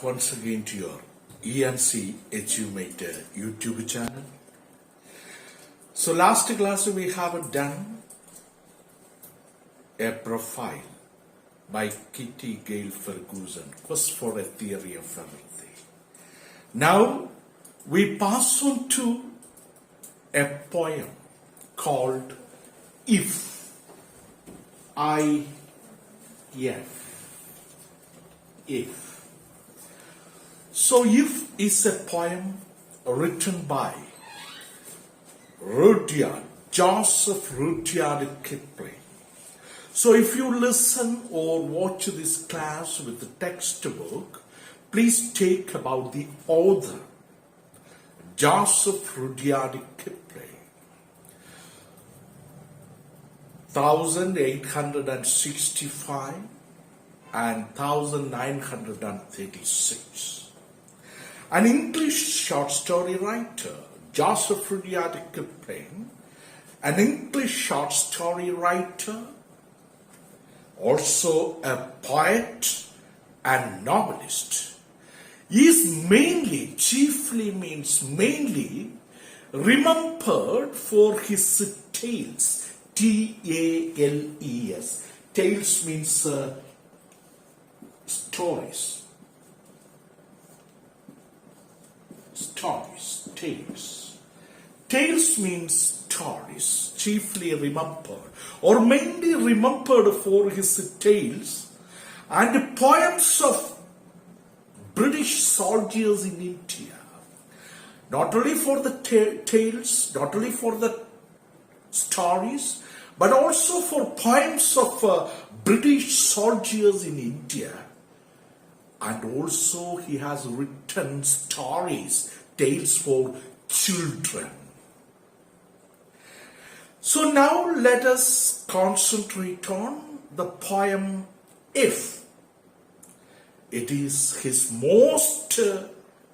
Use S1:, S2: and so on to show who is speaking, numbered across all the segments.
S1: once again to your ENC Achievement YouTube channel. So last class we have done a profile by Kitty Gale Ferguson, Quest for a Theory of Everything. Now we pass on to a poem called If. If. So If is a poem written by Joseph Rudyard Kipling. So if you listen or watch this class with the textbook, please take about the author, Joseph Rudyard Kipling, 1865 and 1936. An English short story writer, Joseph Rudyard Kipling, an English short story writer, also a poet and novelist, is chiefly remembered for his tales, T-A-L-E-S. Tales means stories. Tales. Tales means stories, chiefly remembered or mainly remembered for his tales and poems of British soldiers in India. Not only for the tales, not only for the stories, but also for poems of British soldiers in India. And also he has written stories, tales for children. So now let us concentrate on the poem If. It is his most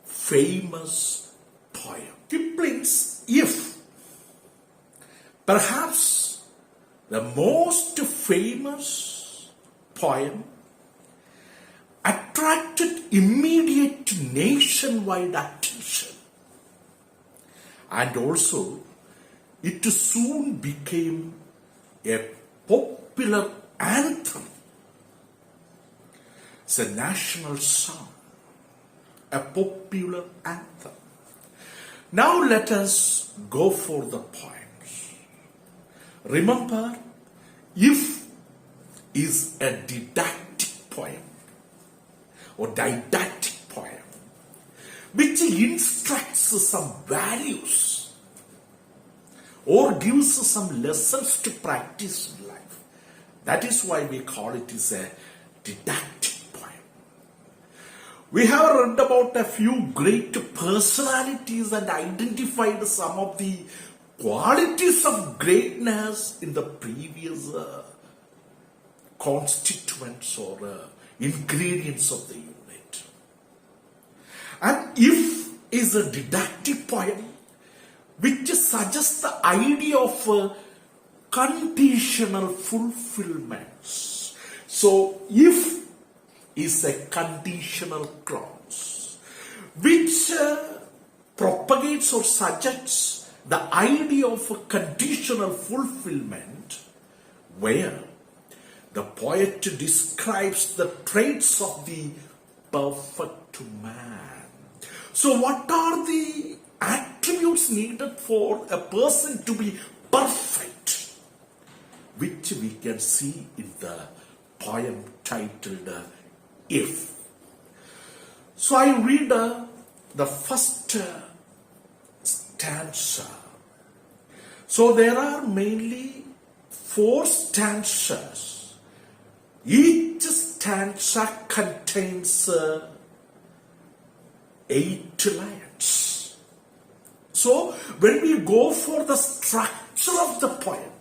S1: famous poem. Kipling's If, perhaps the most famous poem, attracted immediate nationwide attention, and also it soon became a popular anthem. It's a national song, a popular anthem. Now let us go for the poems. Remember, If is a didactic poem or didactic poem which instructs some values or gives some lessons to practice in life. That is why we call it as a didactic poem. We have read about a few great personalities and identified some of the qualities of greatness in the previous constituents or ingredients of the unit. And If is a didactic poem which suggests the idea of conditional fulfillments. So If is a conditional clause which propagates or suggests the idea of a conditional fulfillment, where the poet describes the traits of the perfect man. So what are the attributes needed for a person to be perfect, which we can see in the poem titled If. So I read the first stanza. So there are mainly 4 stanzas. Each stanza contains 8 lines. So when we go for the structure of the poem,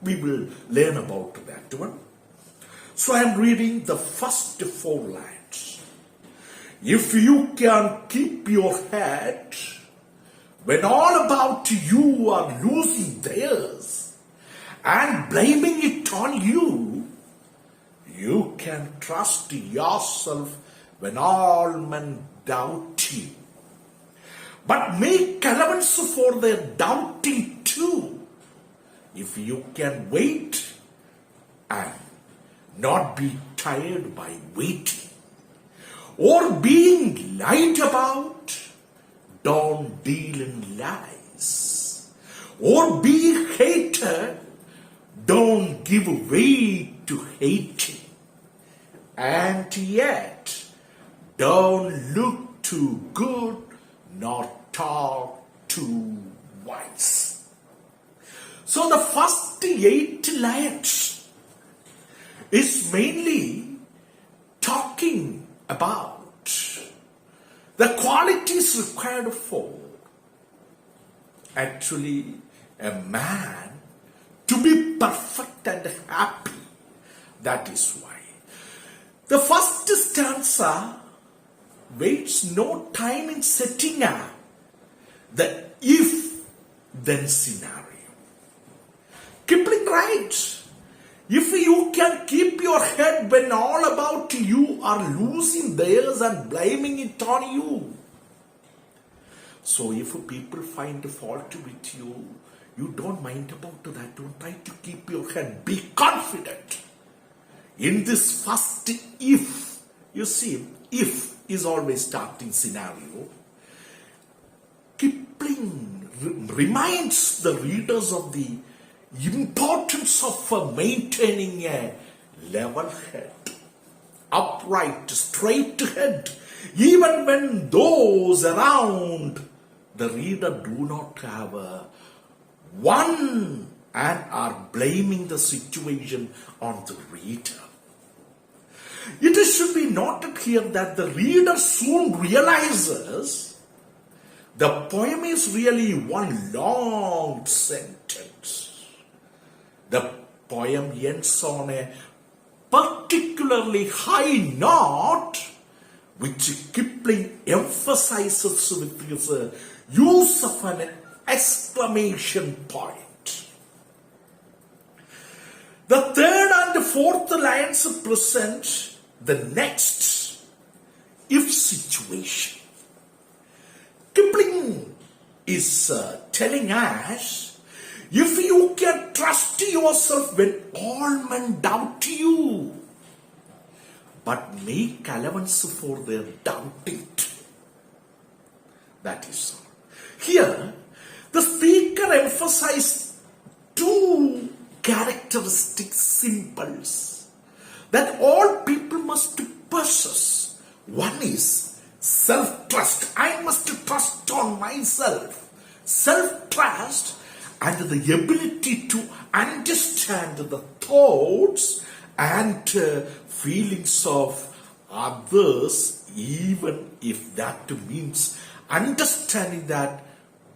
S1: we will learn about that one. So I am reading the first 4 lines. If you can keep your head when all about you are losing theirs and blaming it on you, you can trust yourself when all men doubt you. But make allowance for their doubting too. If you can wait and not be tired by waiting, or being lied about, don't deal in lies. Or be hated, don't give way to hating. And yet, don't look too good, nor talk too wise. So the first 8 lines is mainly talking about the qualities required for actually a man to be perfect and happy. That is why the first stanza wastes no time in setting up the if-then scenario. Kipling writes, if you can keep your head when all about you are losing theirs and blaming it on you. So if people find fault with you, you don't mind about that. Don't try to keep your head. Be confident. In this first if, you see, if is always starting scenario. Kipling reminds the readers of the importance of maintaining a level head, upright, straight head, even when those around the reader do not have one and are blaming the situation on the reader. It should be noted here that the reader soon realizes the poem is really one long sentence. The poem ends on a particularly high note, which Kipling emphasizes with his use of an exclamation point. The third and fourth lines present the next if situation. Kipling is telling us, if you can trust yourself when all men doubt you, but make allowance for their doubting too. That is all. Here, the speaker emphasized 2 characteristic symbols that all people must possess. One is self-trust. I must trust on myself. Self-trust and the ability to understand the thoughts and feelings of others, even if that means understanding that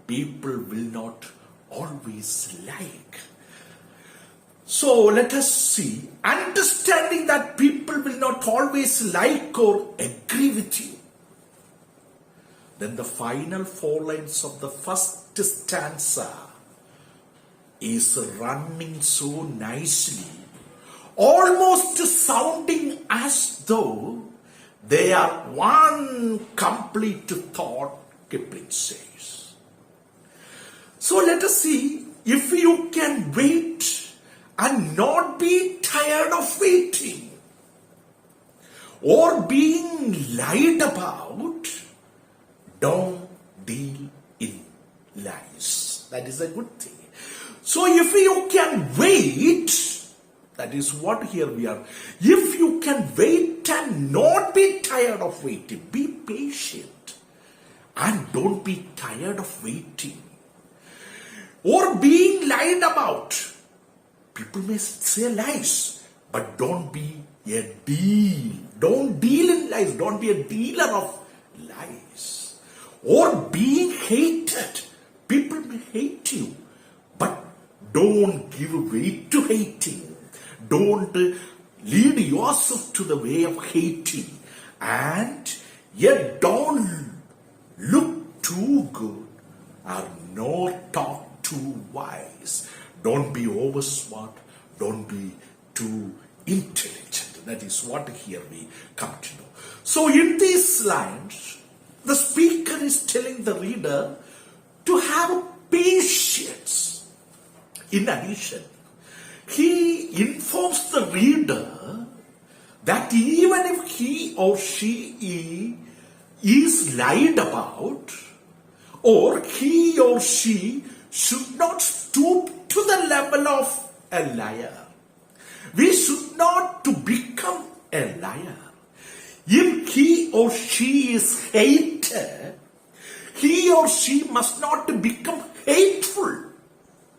S1: people will not always like. So let us see, understanding that people will not always like or agree with you. Then the final 4 lines of the first stanza is running so nicely, almost sounding as though they are one complete thought, Kipling says. So let us see, if you can wait and not be tired of waiting or being lied about, don't deal in lies. That is a good thing. So if you can wait, that is what here we are. If you can wait and not be tired of waiting, be patient and don't be tired of waiting. Or being lied about. People may say lies, but don't be a deal. Don't deal in lies. Don't be a dealer of lies. Or being hated. People may hate you, but don't give way to hating. Don't lead yourself to the way of hating. And yet don't look too good or nor talk too wise. Don't be over smart. Don't be too intelligent. That is what here we come to know. So in these lines, the speaker is telling the reader to have patience. In addition, he informs the reader that even if he or she is lied about, or he or she should not stoop to the level of a liar. We should not to become a liar. If he or she is hated, he or she must not become hateful.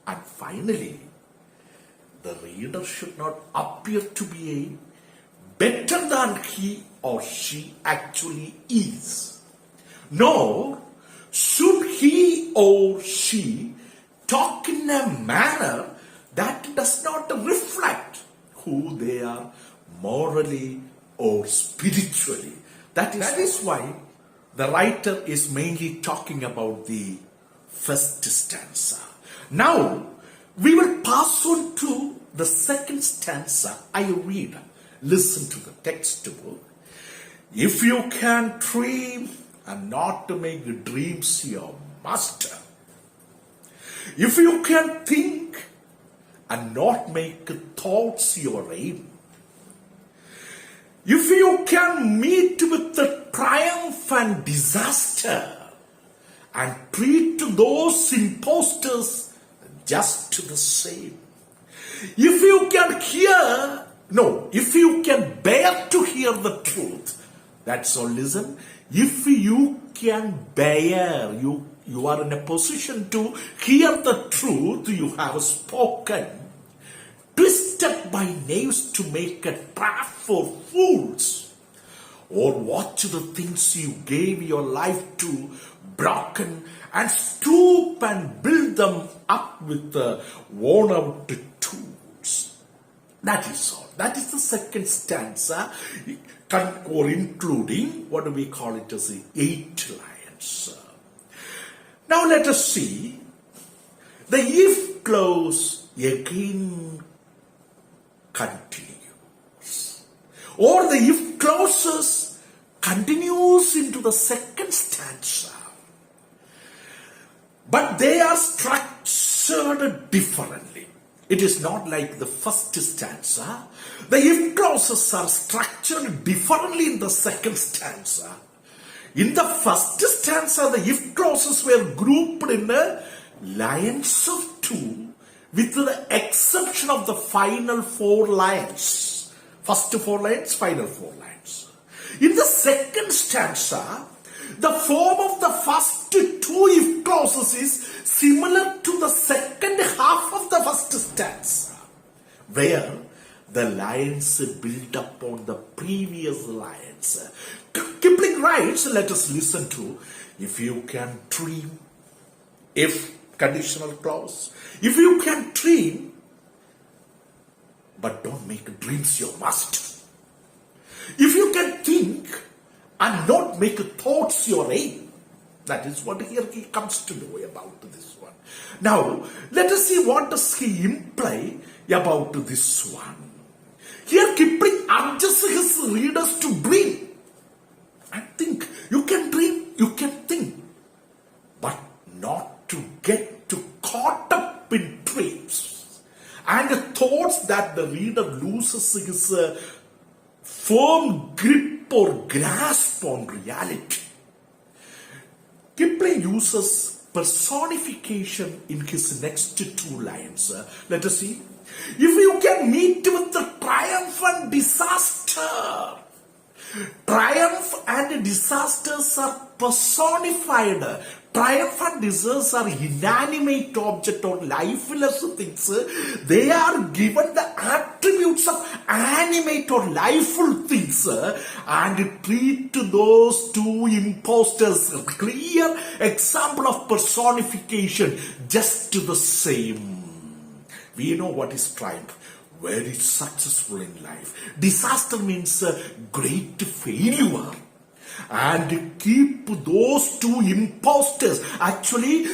S1: And finally, the reader should not appear to be better than he or she actually is. Nor should he or she talk in a manner that does not reflect who they are morally or spiritually. That is why the writer is mainly talking about the first stanza. Now, we will pass on to the second stanza. I read. Listen to the text book. If you can dream and not to make dreams your master, if you can think and not make thoughts your aim, if you can meet with the triumph and disaster and treat those impostors just the same, if you can bear to hear the truth, that's all, listen, if you can bear, you are in a position to hear the truth you have spoken, twisted by knaves to make a trap for fools, or watch the things you gave your life to broken and stoop and build them up with the worn out tools. That is all. That is the second stanza, or including what do we call it as the 8 lines. Now let us see the if clause again continues, or the if clauses continues into the second stanza, but they are structured differently. It is not like the first stanza. The if clauses are structured differently in the second stanza. In the first stanza, the if clauses were grouped in lines of 2, with the exception of the final 4 lines. First 4 lines, final 4 lines. In the second stanza, the form of the first 2 if clauses is similar to the second half of the first stanza, where the lines build upon the previous lines. Kipling writes, let us listen to, if you can dream, if conditional clause, if you can dream, but don't make dreams your master. If you can think and not make thoughts your aim. That is what here he comes to know about this one. Now, let us see what does he imply about this one. Here Kipling urges his readers to dream and think. You can dream, you can think, but not to get too caught up in dreams and thoughts that the reader loses his firm grip or grasp on reality. Kipling uses personification in his next 2 lines. Let us see. If you can meet with the triumph and disaster. Triumph and disasters are personified. Triumph and disasters are inanimate object or lifeless things. They are given the attributes of animate or lifeful things and treat those 2 impostors, clear example of personification, just the same. We know what is triumph. Very successful in life. Disaster means great failure. And keep those 2 impostors. Actually,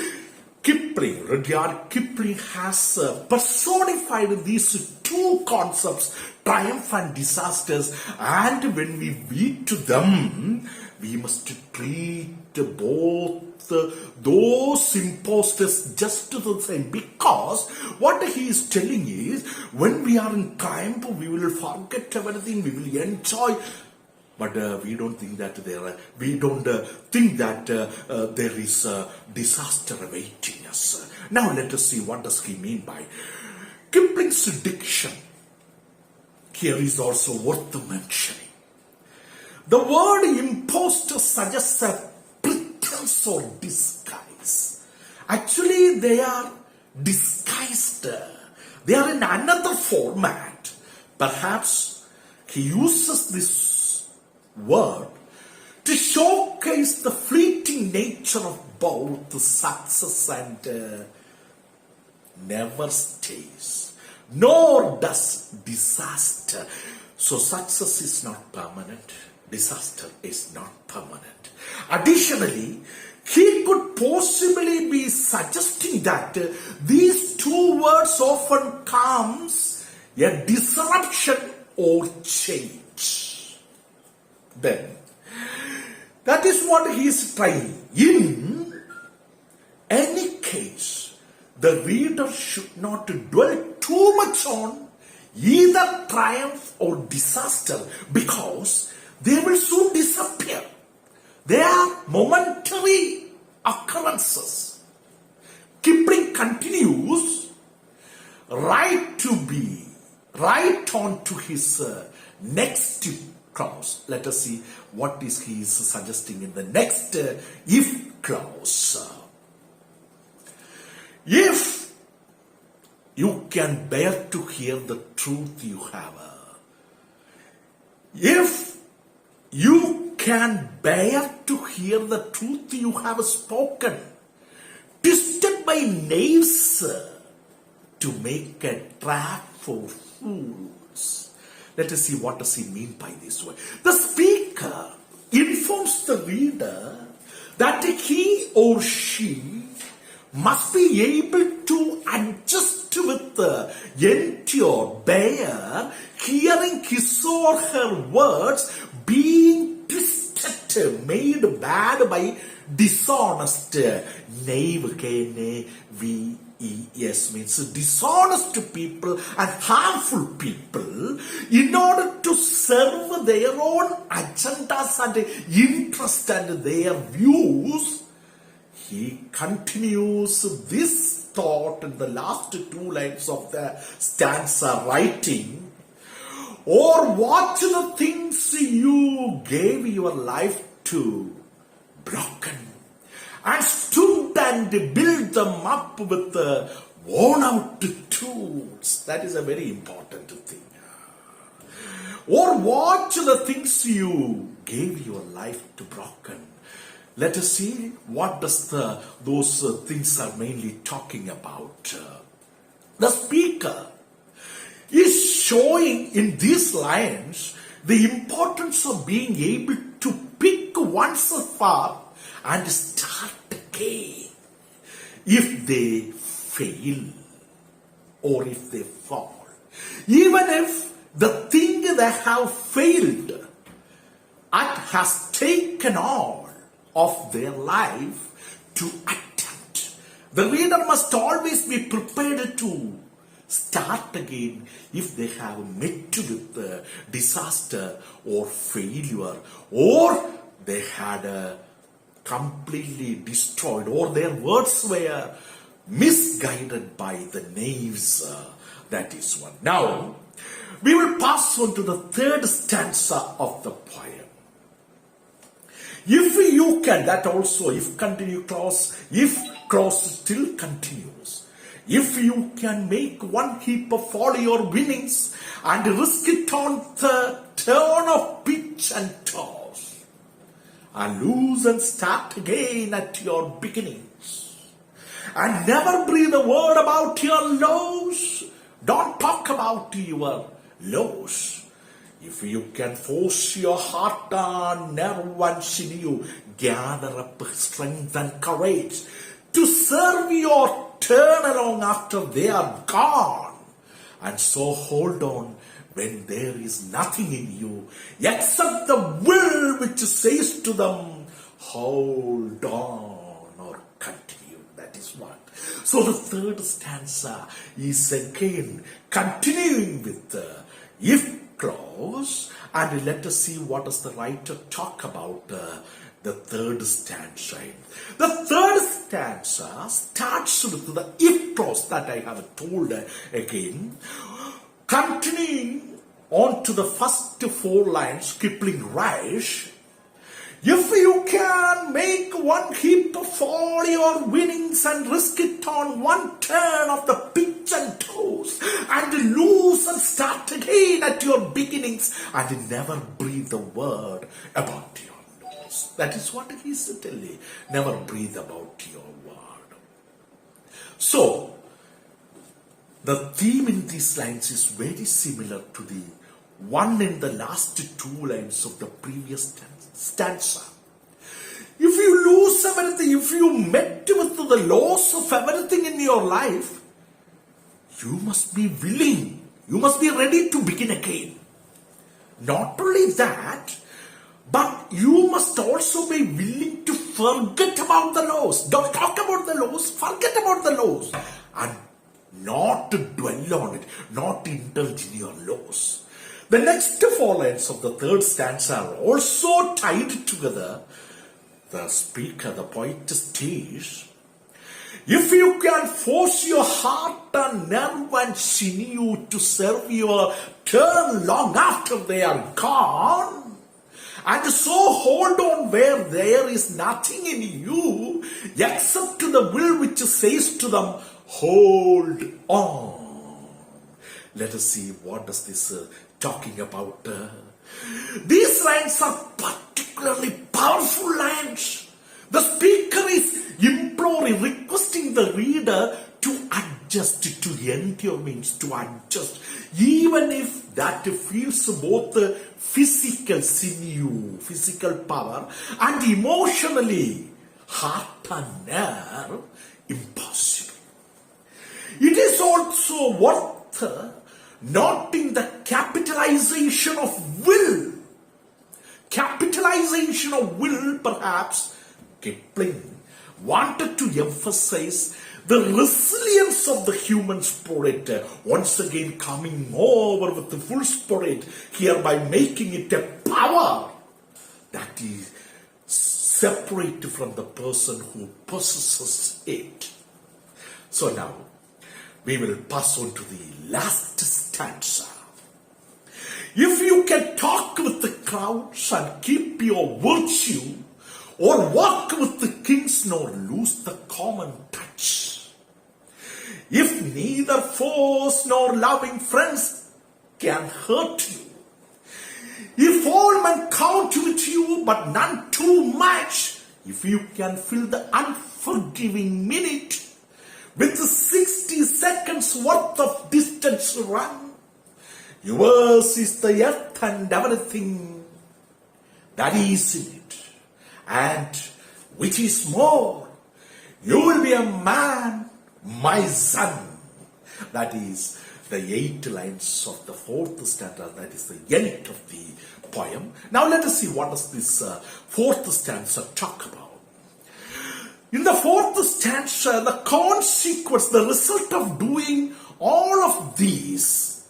S1: Kipling, Rudyard Kipling has personified these two concepts, triumph and disasters, and when we read to them, we must treat both those imposters just the same, because what he is telling is, when we are in triumph, we will forget everything, we will enjoy. But we don't think that there is a disaster awaiting us. Now let us see, what does he mean by Kipling's diction. Here is also worth mentioning. The word impostor suggests a pretense or disguise. Actually, they are disguised. They are in another format. Perhaps he uses this word to showcase the fleeting nature of both success and never stays, nor does disaster. So success is not permanent, disaster is not permanent. Additionally, he could possibly be suggesting that these two words often comes a disruption or change. Then, that is what he is trying. In any case, the reader should not dwell too much on either triumph or disaster, because they will soon disappear. They are momentary occurrences. Kipling continues right on to his next clause. Let us see what is he is suggesting in the next if clause. If you can bear to hear the truth you have, if you can bear to hear the truth you have spoken, twisted by knaves to make a trap for fools. Let us see, what does he mean by this word. The speaker informs the reader that he or she must be able to adjust with endure, bear, hearing his or her words being twisted, made bad by dishonest, knave, K-N-A-V-E-S, means dishonest people and harmful people, in order to serve their own agendas and interests and their views. He continues this thought in the last two lines of the stanza, writing, or watch the things you gave your life to broken, and stood and built them up with worn out tools. That is a very important thing. Or watch the things you gave your life to broken. Let us see what does those things are mainly talking about. The speaker is showing in these lines the importance of being able to pick oneself up and start again if they fail or if they fall. Even if the thing they have failed at has taken all of their life to attempt, the reader must always be prepared to start again if they have met with disaster or failure, or they had completely destroyed, or their words were misguided by the knaves. That is one. Now, we will pass on to the third stanza of the poem. If you can, that also, if continue clause, if clause still continues. If you can make one heap of all your winnings and risk it on the turn of pitch and toss, and lose and start again at your beginnings, and never breathe a word about your lows, don't talk about your lows. If you can force your heart on, nerve and sinew, gather up strength and courage, to serve your turn along after they are gone. And so hold on when there is nothing in you except the will which says to them, hold on or continue. That is what. So the third stanza is again continuing with the if clause, and let us see what does the writer talk about the third stanza. The third stanza starts with the if clause that I have told again. Continuing on to the first four lines, Kipling writes, if you can make one heap of all your winnings and risk it on one turn of the pitch and toes, and lose and start again at your beginnings, and never breathe a word about your loss. That is what he is telling. Never breathe about your word. So, the theme in these lines is very similar to the one in the last two lines of the previous stanza. If you lose everything, if you met with the loss of everything in your life, you must be willing, you must be ready to begin again. Not only that, but you must also be willing to forget about the loss. Don't talk about the loss, forget about the loss. And not to dwell on it, not indulge in your loss. The next four lines of the third stanza are also tied together. The speaker, the poet says, if you can force your heart and nerve and sinew to serve your turn long after they are gone, and so hold on where there is nothing in you except to the will which says to them, hold on. Let us see what does this talking about. These lines are particularly powerful lines. The speaker is imploring, requesting the reader to adjust, to endure means to adjust, even if that feels both physical sinew, physical power, and emotionally heart and nerve impossible. It is also worth noting the capitalization of will. Capitalization of will, perhaps Kipling wanted to emphasize the resilience of the human spirit, once again coming over with the full spirit, hereby making it a power that is separate from the person who possesses it. So now, we will pass on to the last stanza. If you can talk with the crowds and keep your virtue, or walk with the kings nor lose the common touch, if neither foes nor loving friends can hurt you, if all men count with you but none too much, if you can fill the unforgiving minute with 60 seconds worth of distance run, yours is the earth and everything that is in it. And which is more, you will be a man, my son. That is the 8 lines of the fourth stanza. That is the end of the poem. Now let us see what does this fourth stanza talk about. In the fourth stanza, the consequence, the result of doing all of these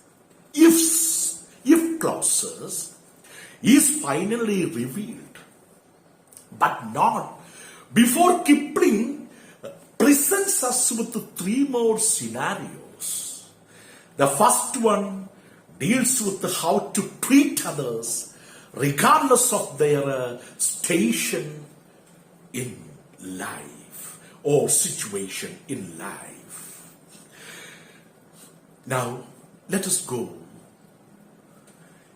S1: ifs, if clauses, is finally revealed. But not before Kipling presents us with 3 more scenarios. The first one deals with how to treat others regardless of their station in life or situation in life. Now, let us go.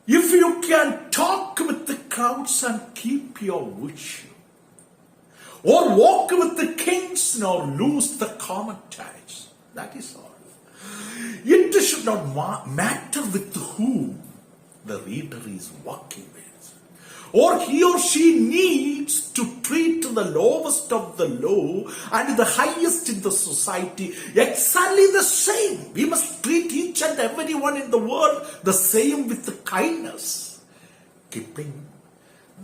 S1: If you can talk with the crowds and keep your virtue, or walk with the kings nor lose the common ties, that is all. It should not matter with whom the reader is walking with. or he or she needs to treat the lowest of the low and the highest in the society exactly the same. We must treat each and everyone in the world the same with kindness. Kipling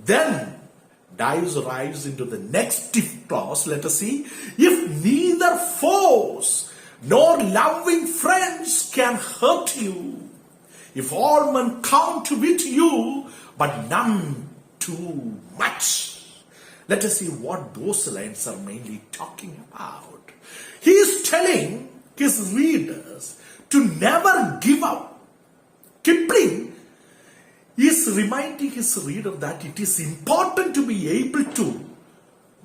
S1: then dives into the next if clause. Let us see. If neither foes nor loving friends can hurt you, if all men count with you, but none too much. Let us see what those lines are mainly talking about. He is telling his readers to never give up. Kipling is reminding his reader that it is important to be able to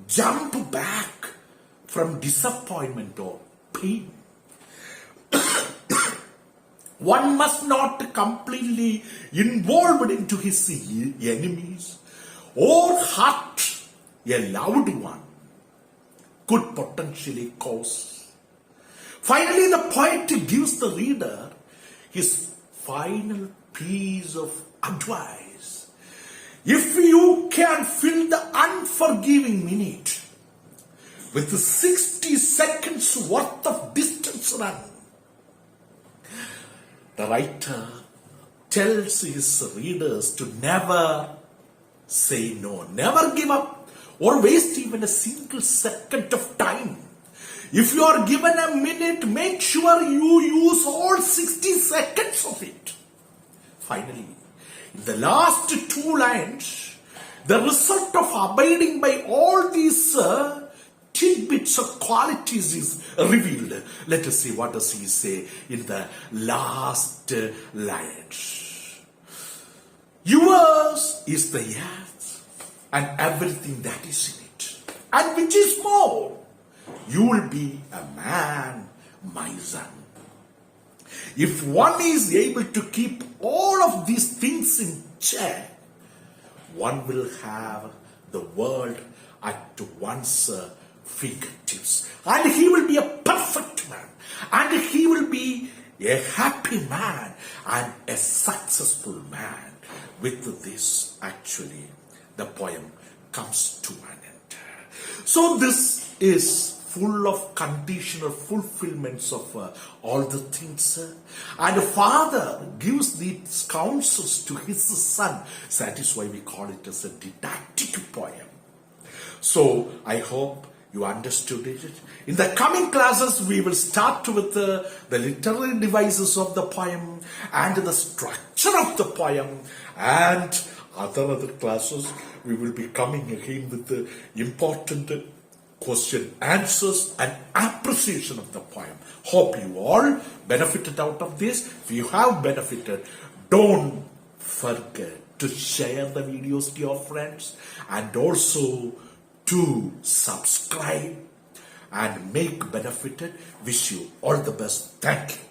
S1: jump back from disappointment or pain. One must not completely involved into his enemies or hurt a loved one could potentially cause. Finally, the poet gives the reader his final piece of advice. If you can fill the unforgiving minute with 60 seconds worth of distance run, the writer tells his readers to never say no, never give up or waste even a single second of time. If you are given a minute, make sure you use all 60 seconds of it. Finally, in the last two lines, the result of abiding by all these tidbits of qualities is revealed. Let us see what does he say in the last lines. Yours is the earth and everything that is in it, and which is more, you will be a man, my son. If one is able to keep all of these things in check, one will have the world at one's fingertips, and he will be a perfect man, and he will be a happy man and a successful man. With this, actually, the poem comes to an end. So this is full of conditional fulfillments of all the things. And the father gives these counsels to his son. So that is why we call it as a didactic poem. So I hope you understood it. In the coming classes, we will start with the literary devices of the poem and the structure of the poem, and other classes we will be coming again with the important question answers and appreciation of the poem. Hope you all benefited out of this. If you have benefited, don't forget to share the videos to your friends and also to subscribe and make benefited. Wish you all the best. Thank you.